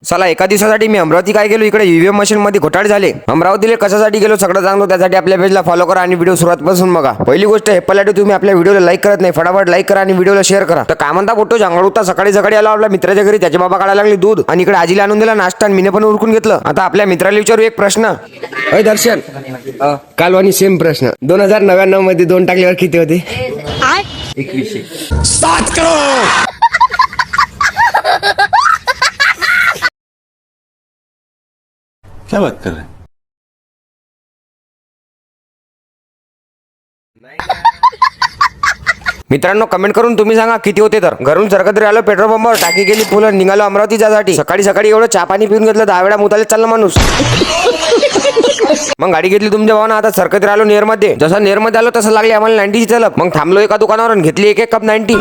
चला एका दिवसासाठी मी अमरावती काय गेलो, इकडे ईव्हीएम मशीन मध्ये घोटाळे झाले. अमरावतीला कशासाठी गेलो सगळं सांगतो, त्यासाठी आपल्या पेजला फॉलो करा आणि व्हिडिओ सुरुवातपासून बघा. पहिली गोष्ट हे पलाटे तुम्ही आपल्या व्हिडिओला लाईक करत नाही, फटाफट लाईक करा आणि व्हिडिओला शेअर करा. तर काय म्हणता बोटो जंगल होता, सकाळी सकाळी आला आपल्या मित्राच्या घरी, त्याचे बाबा काढायला लागले दूध आणि इकडे आजीला आणून दिला नाश्ता आणि मीने पण उरकून घेतलं. आता आपल्या मित्राला विचारू एक प्रश्न. अय दर्शन, काल वाणी सेम प्रश्न, 2099 मध्ये 2 टाकल्यावर किती होते? 7 करोड़. क्या बात कर रहे हैं? मित्रांनो कमेंट करून तुम्ही सांगा किती होते. तर घरून सरकत आलो पेट्रोल पंपावर, टाकी गेली फुल, निघालो अमरावती जासाठी. सकाळी सकाळी एवढं चहा पाणी पिऊन घेतलं, 10 वेळा मुताले चालला माणूस. मग गाडी घेतली तुमच्या भावानं. आता सरकत राहिलो नेर मध्ये. जसं नेर मध्ये आलो तसं लागली आम्हाला 90ची तलप. मग थांबलो एका दुकानावर आणि घेतली एक कप 90.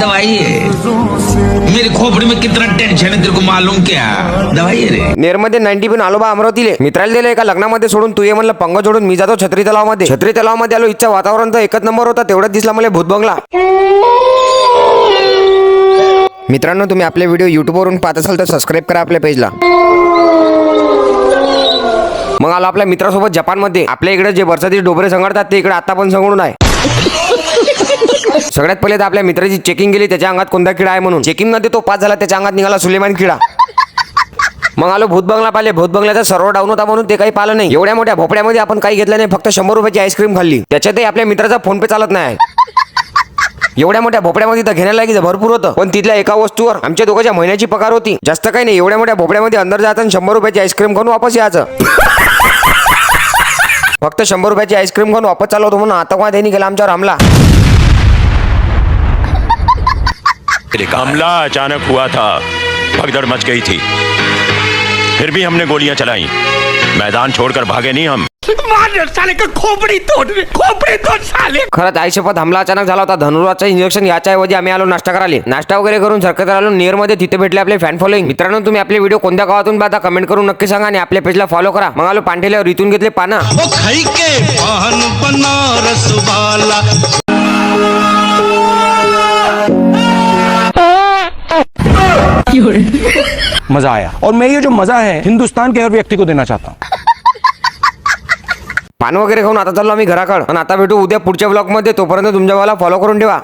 दवाई है मेरी खोपड़ी में कितना टेंशन है तेरे को मालूम क्या? दवाई है रे. नेर मध्ये 90 पिऊन आलो बा अमरावतीले. मित्राला दिलं एका लग्नामध्ये सोडून, तू ये म्हणलं पंग जोडून. मी जातो छत्री तलाव मध्ये. छत्री तलाव मध्ये आलो, इथचं वातावरण तर एकच नंबर होता. तेवढ्यात दिसला मला भूत बंगला. मित्रांनो तुम्ही आपले व्हिडिओ युट्यूबवरून पाहत असाल तर सबस्क्राईब करा आपल्या पेजला. मग आलो आपल्या मित्रासोबत जपानमध्ये. आपल्या इकडे जे बरसाती डोबरे संघडतात ते इकडे आता पण संघडून आहे. सगळ्यात पहिले तर आपल्या मित्राची चेकिंग केली, त्याच्या अंगात कोणता किडा आहे म्हणून. चेकिंग मध्ये तो पास झाला, त्याच्या अंगात निघाला सुलेमान किडा. मग आलो भूत बंगला पाहिले. भूत बंगल्याचा सर्व्हर डाऊन होता म्हणून ते काही पाहिलं नाही. एवढ्या मोठ्या भोपड्यामध्ये आपण काही घेतलं नाही, फक्त 100 रुपयाची आईस्क्रीम खाल्ली. त्याच्यातही आपल्या मित्राचा फोन पे चालत नाही. एवढ्या मोठ्या भोपड्यामध्ये तर घेण्यालायक भरपूर होतं, पण तिथल्या एका वस्तूवर आमच्या दोघांच्या महिन्याची पगार होती. जास्त काही नाही, एवढ्या मोठ्या भोपड्यामध्ये अंदर जात आणि 100 रुपयाची आईस्क्रीम खाऊन वापस यायचं. फक्त 100 रुपयाची आईस्क्रीम खाऊन वापस चालवतो म्हणून आता त्यांनी केला आमच्यावर हमला. हमला अचानक हुआ था, भगदड़ मच गई थी, फिर भी हमने गोलियां चलाई. मैदान छोड़कर भागे नहीं हम. साले का खोपड़ी तोड़ साले. खरंच आईशपथ हमला अचानक झाला होता. धनुर्वादचं इंजेक्शन याच्या ऐवजी आम्ही आलो नाश्ता करायला. नाश्ता वगैरे करून सरकत आलो नेर मध्ये. तिथे भेटले आपले फॅन फॉलोइंग. मित्रांनो तुम्ही आपले व्हिडिओ कोणत्या गावातून पाहता कमेंट करून नक्की सांगा आणि आपल्या पेजला फॉलो करा. मग आलो पांठेल्यावर इथून घेतले पाना. मजा आया और मैं ये जो मजा है हिंदुस्तान के हर व्यक्ति को देना चाहता हूँ. पान वगैरे खाऊन आता चाललो आम्ही घराकडे. आणि आता भेटू उद्या पुढच्या ब्लॉग मध्ये. तोपर्यंत तुमच्या भावाला फॉलो करून ठेवा.